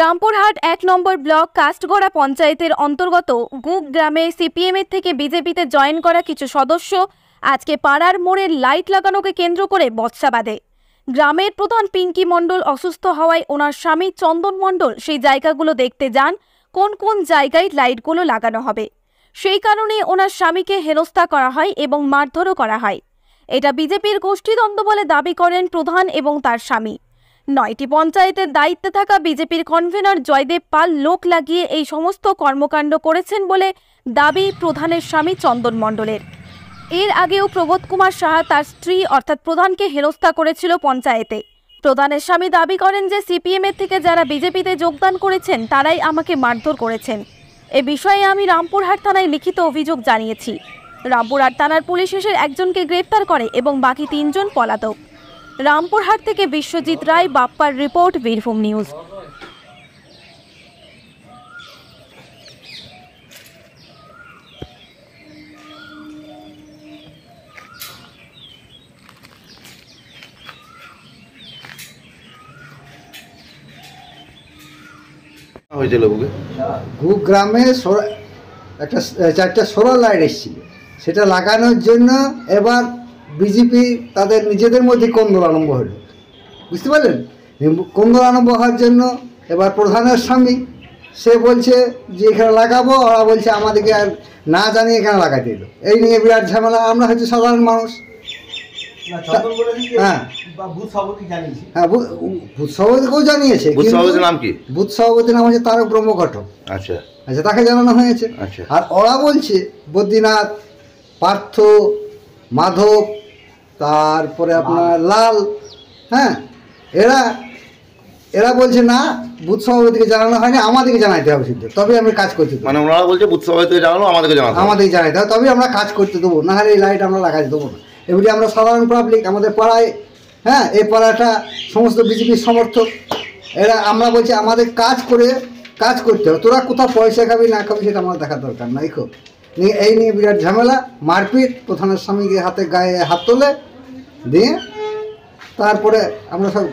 রামপুরহাট ১ নম্বর block কাস্টগড়া পঞ্চায়েতের অন্তর্গত গুপ গ্রামে সিপিএমের থেকে বিজেপিতে জয়েন করা কিছু সদস্য আজকে পাড়ার মোড়ে লাইট লাগানোকে কেন্দ্র করে বচসা বাঁধে। গ্রামের প্রধান পিঙ্কি মণ্ডল অসুস্থ হওয়ায় ওনার স্বামী চন্দন মণ্ডল সেই জায়গাগুলো দেখতে যান কোন কোন জায়গায় লাইটগুলো লাগানো হবে। সেই কারণে ওনার স্বামীকে হেনস্থা করা হয় এবং মারধরও করা হয়। এটা বিজেপির গোষ্ঠীদ্বন্দ্ব বলে দাবি করেন প্রধান এবং তার স্বামী। ৯টি পঞ্চায়েতের দায়িত্বে থাকা বিজেপির কনভেনর জয়দেব পাল লোক লাগিয়ে এই সমস্ত কর্মকাণ্ড করেছেন বলে দাবি প্রধানের স্বামী চন্দন মণ্ডলের। এর আগেও প্রবোধ কুমার সাহা তার স্ত্রী অর্থাৎ প্রধানকে হেনস্থা করেছিল পঞ্চায়েতে। প্রধানের স্বামী দাবি করেন যে সিপিএমের থেকে যারা বিজেপিতে যোগদান করেছেন তারাই আমাকে মারধর করেছেন। এ বিষয়ে আমি রামপুরহাট থানায় লিখিত অভিযোগ জানিয়েছি। রামপুরহাট থানার পুলিশ এসে একজনকে গ্রেপ্তার করে এবং বাকি ৩ জন পলাতক। রামপুরহাট থেকে বিশ্বজিৎ রায়, বাপ্পার রিপোর্ট, বীরভূম নিউজ। গুপ গ্রামে একটা 4টা সোলার লাইট এসেছিল, সেটা লাগানোর জন্য এবার বিজেপি তাদের নিজেদের মধ্যে কোন্দল আরম্ভ হলো, বুঝতে পারলেন? কোন্দল আরম্ভ হওয়ার জন্য এবার প্রধানের স্বামী সে বলছে যে এখানে লাগাবো, ওরা বলছে আমাদেরকে আর না জানিয়ে এখানে লাগাতে দিল। এই নিয়ে বিরাট ঝামেলা। আমরা হচ্ছে সাধারণ মানুষ। হ্যাঁ, বুথ সভাপতিকেও জানিয়েছে। বুথ সভাপতির নাম হচ্ছে তারক ব্রহ্মঘটক। আচ্ছা, তাকে জানানো হয়েছে। আর ওরা বলছে বদ্রীনাথ, পার্থ, মাধব, তারপরে আপনার লাল, হ্যাঁ, এরা বলছে না বুথ সভাপতিকে জানানো হয়নি, আমাদেরকে জানাইতে হবে শুধু, তবে আমি কাজ করতে দেবো। মানে ওনারা বলছে বুথ সভাপতিকে জানানো, আমাদেরকে জানাইতে হবে, তবে আমরা কাজ করতে দেবো, না হলে এই লাইট আমরা লাগাতে দেবো না। এবারে আমরা সাধারণ পাবলিক, আমাদের পাড়ায়, হ্যাঁ, এই পাড়াটা সমস্ত বিজেপির সমর্থক। আমরা বলছি আমাদের কাজ করতে হবে। তোরা কোথাও পয়সা খাবি না খাবি সেটা আমার দেখার দরকার নাই। এই নিয়ে বিরাট ঝামেলা, মারপিট, প্রধানের স্বামীকে গায়ে হাত তোলে দিয়ে তারপরে আমরা সব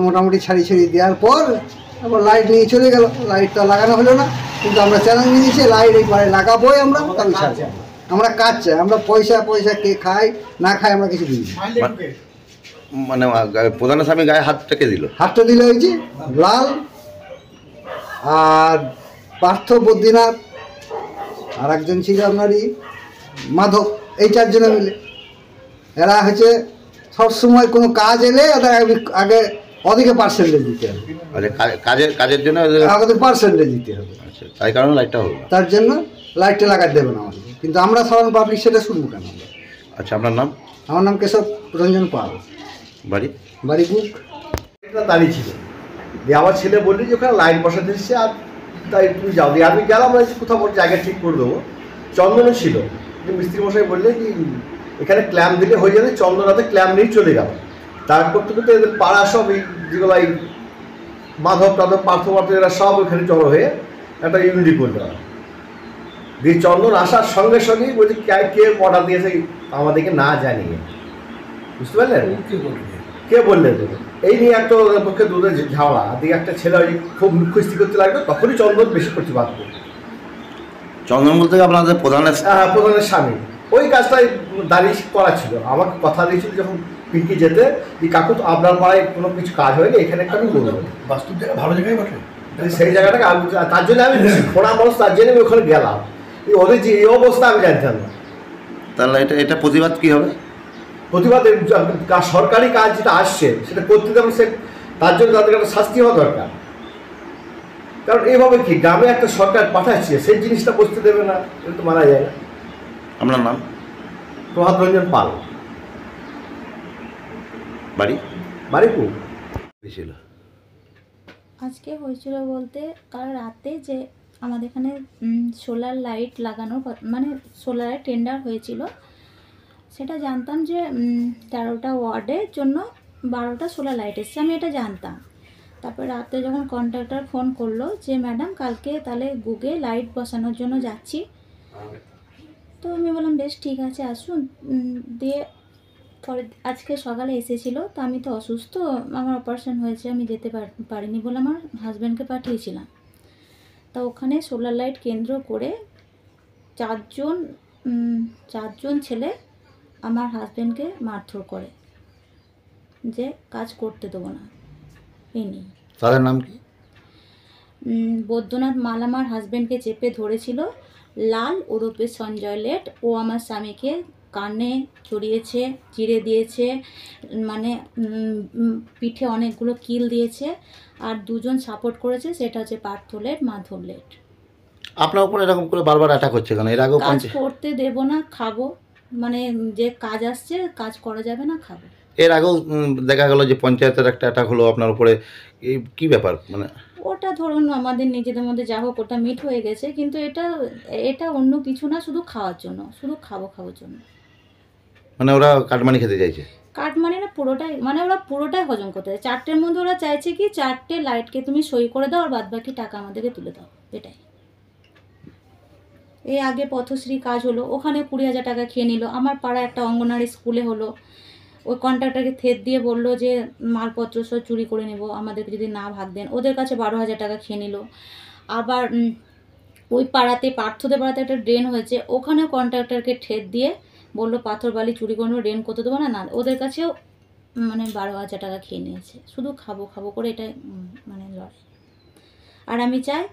মোটামুটি ছাড়ি দেওয়ার পর আবার লাইট নিয়ে চলে গেল। লাইটটা লাগানো হলো না, কিন্তু আমরা চ্যালেঞ্জ নিয়েছি লাইট এই পাড়ে লাগাবোই। আমরা কাজ চাই, আমরা পয়সা কে খাই না খাই আমরা কিছু দিই। মানে প্রধানের স্বামী গায়ে হাতটা দিল হয়েছে লাল আর পার্থ, বদ্রীনাথ, আর একজন ছিল আপনারই মাধব। এই 4 জনে মিলে এরা হচ্ছে সবসময় কোনো কাজ এলে ওদের আগে ওদিকে পার্সেন্টেজ দিতে হবে। কাজের জন্য আমাদের পার্সেন্টেজ দিতে হবে। তাই কারণে লাইটটা হবে, তার জন্য লাইটটা লাগাতে দেবে না আমাদের। কিন্তু আমরা সাধারণ পাবলিক সেটা শুনবো কেন? আচ্ছা, আপনার নাম? আমার নাম কেশব রঞ্জন পাল। বাড়ি গুপ। দাঁড়িয়ে ছিল দিয়ে আমার ছেলে বললি যে ওখানে লাইট বসাতে এসছে, আর তাই তুমি যাও দিয়ে আমি গেলাম, কোথাও জায়গা ঠিক করে দেবো। চন্দনও ছিল, মিস্ত্রি মশাই বললে কি এখানে ক্ল্যাম্প দিলে হয়ে যাবে। চন্দনাতে ক্ল্যাম্প নিয়ে চলে গেল। তার করতে করতে এদের পাড়া সব এই যেগুলো এই মাধব টাধব, পার্থ এরা সব ওখানে জড়ো হয়ে একটা ইউনিটি করলো। দিয়ে চন্দন আসার সঙ্গে সঙ্গেই বলছে কে অর্ডার দিয়েছে আমাদেরকে না জানিয়ে, বুঝতে পারলেন? কে বললেন? এই নিয়ে একটা ওদের পক্ষে দুধের ঝামেলা। দিয়ে একটা ছেলে ওই খুব মুখ্যস্থি করতে লাগবে, তখনই চন্দন বেশি করতে পারত। চন্দন বলতে আপনাদের প্রধানের স্বামী ওই কাজটাই দাঁড়িয়ে করা ছিল। আমাকে কথা দিয়েছিল যখন পিঙ্কি যেতে, যে কাকু আপনার পাড়ায় কোনো কিছু কাজ হয়নি, এখানে একটা আমি বলবো বাস্তব জায়গা, ভালো জায়গায় বসে সেই জায়গাটাকে তার জন্য আমি খোঁড়া মানুষ, তার জন্য আমি ওখানে গেলাম। ওদের যে এই অবস্থা আমি জানতাম না। তাহলে এটা প্রতিবাদ কী হবে? প্রতিবাদ সরকারি কাজ যেটা আসছে সেটা করতে দেবেন, তার জন্য তাদের একটা শাস্তি হওয়া দরকার। কারণ এইভাবে কি গ্রামে একটা সরকার পাঠাচ্ছে, সেই জিনিসটা বুঝতে দেবে না, এটা তো মানা যায় না। আপনার নাম? প্রভাত রঞ্জন পাল। বাড়ি খুব ছিল আজকে হয়েছিল বলতে কাল রাতে যে আমাদের এখানে সোলার লাইট লাগানোর মানে সোলারের টেন্ডার হয়েছিল, সেটা জানতাম যে 13টা ওয়ার্ডের জন্য 12টা সোলার লাইট এসছে, আমি এটা জানতাম। তারপর রাতে যখন কন্ট্রাক্টর ফোন করলো যে ম্যাডাম কালকে তাহলে গুগে লাইট বসানোর জন্য যাচ্ছি, তো আমি বললাম বেশ ঠিক আছে আসুন। দিয়ে পরে আজকে সকালে এসেছিল, তো আমি তো অসুস্থ, আমার অপারেশন হয়েছে, আমি যেতে পারিনি বলে আমার হাজব্যান্ডকে পাঠিয়েছিলাম। তা ওখানে সোলার লাইট কেন্দ্র করে চারজন ছেলে আমার হাজব্যান্ডকে মারধর করে, যে কাজ করতে দেবো না এই নিয়ে। তাদের নাম কি? বৈদ্যনাথ মাল আমার হাজব্যান্ডকে চেপে ধরেছিল, লাল ওরফে সঞ্জয় লেট, ও আমার স্বামীকে কানে জড়িয়েছে, চিড়ে দিয়েছে, মানে পিঠে অনেকগুলো কিল দিয়েছে, আর দুজন সাপোর্ট করেছে, সেটা হচ্ছে পার্থ লেট, মাধব লেট। আপনার উপর এরকম করে বারবার অ্যাটাক হচ্ছে কেন? এর আগেও কাজ করতে দেব না, খাবো, মানে যে কাজ আসছে কাজ করা যাবে না, খাবো। এর আগেও দেখা গেল যে পঞ্চায়েতের একটা অ্যাটাক হলো আপনার উপরে, এই কি ব্যাপার? মানে ওটা ধরুন আমাদের নিজেদের মধ্যে যা হোক ওটা মিট হয়ে গেছে, কিন্তু এটা অন্য কিছু না, শুধু খাওয়ার জন্য, শুধু খাওয়ার জন্য। মানে ওরা কাটমানি খেতে চাইছে? কাট মানে না, পুরোটাই, মানে ওরা পুরোটাই হজম করতে চায়। 4টের মধ্যে ওরা চাইছে কি 4টে লাইটকে তুমি সই করে দাও আর বাদ বাকি টাকা আমাদেরকে তুলে দাও, এটাই। এই আগে পথশ্রী কাজ হলো, ওখানে 20,000 টাকা খেয়ে নিল। আমার পাড়া একটা অঙ্গনারী স্কুলে হলো, ওই কন্ট্রাক্টরকে থেত দিয়ে বললো যে মালপত্র সব চুরি করে নেব, আমাদেরকে যদি না ভাগ দেন, ওদের কাছে 12,000 টাকা খেয়ে নিল। আবার ওই পাড়াতে, পার্থদের পাড়াতে একটা ড্রেন হয়েছে, ওখানেও কন্ট্রাক্টরকে ঠেত দিয়ে বললো পাথর বালি চুরি করে নেবো, ড্রেন করতে দেবো না, না ওদের কাছেও মানে 12,000 টাকা খেয়ে নিয়েছে, শুধু খাবো করে এটাই মানে লড়াই। আর আমি চাই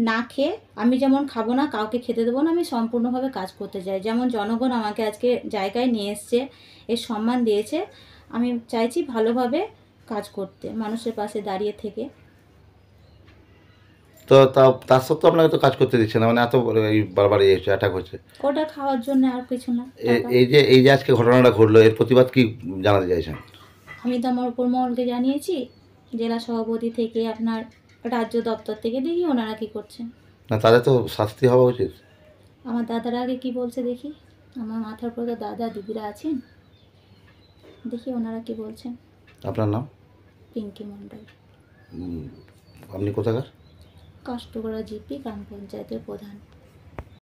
না খেয়ে, আমি যেমন খাবো না, কাউকে খেতে দেবো না, আমি সম্পূর্ণভাবে কাজ করতে চাই। যেমন জনগণ আমাকে আজকে জায়গায় নিয়ে এসছে, এর সম্মান দিয়েছে, আমি চাইছি ভালোভাবে কাজ করতে, মানুষের পাশে দাঁড়িয়ে থেকে। তো তার সত্ত্বেও আপনাকে তো কাজ করতে দিচ্ছে না, মানে এত এই বারবার এই অ্যাটাক হচ্ছে। ওটা খাওয়ার জন্য, আর কিছু না। এই যে আজকে ঘটনাটা ঘটলো, এর প্রতিবাদ কি জানাতে চাইছেন? আমি তো আমার উপর মহলকে জানিয়েছি, জেলা সভাপতি থেকে আপনার রাজ্য দপ্তর থেকে, দেখি ওনারা কী করছেন। না, তাদের তো শাস্তি হওয়া উচিত। আমার দাদারা আগে কী বলছে দেখি, আমার মাথার উপর তো দাদা দিদিরা আছেন, দেখি ওনারা কী বলছেন। আপনার নাম? পিঙ্কি মণ্ডল। আপনি কোথাকার? কাষ্টগড়া জিপি গ্রাম পঞ্চায়েতের প্রধান।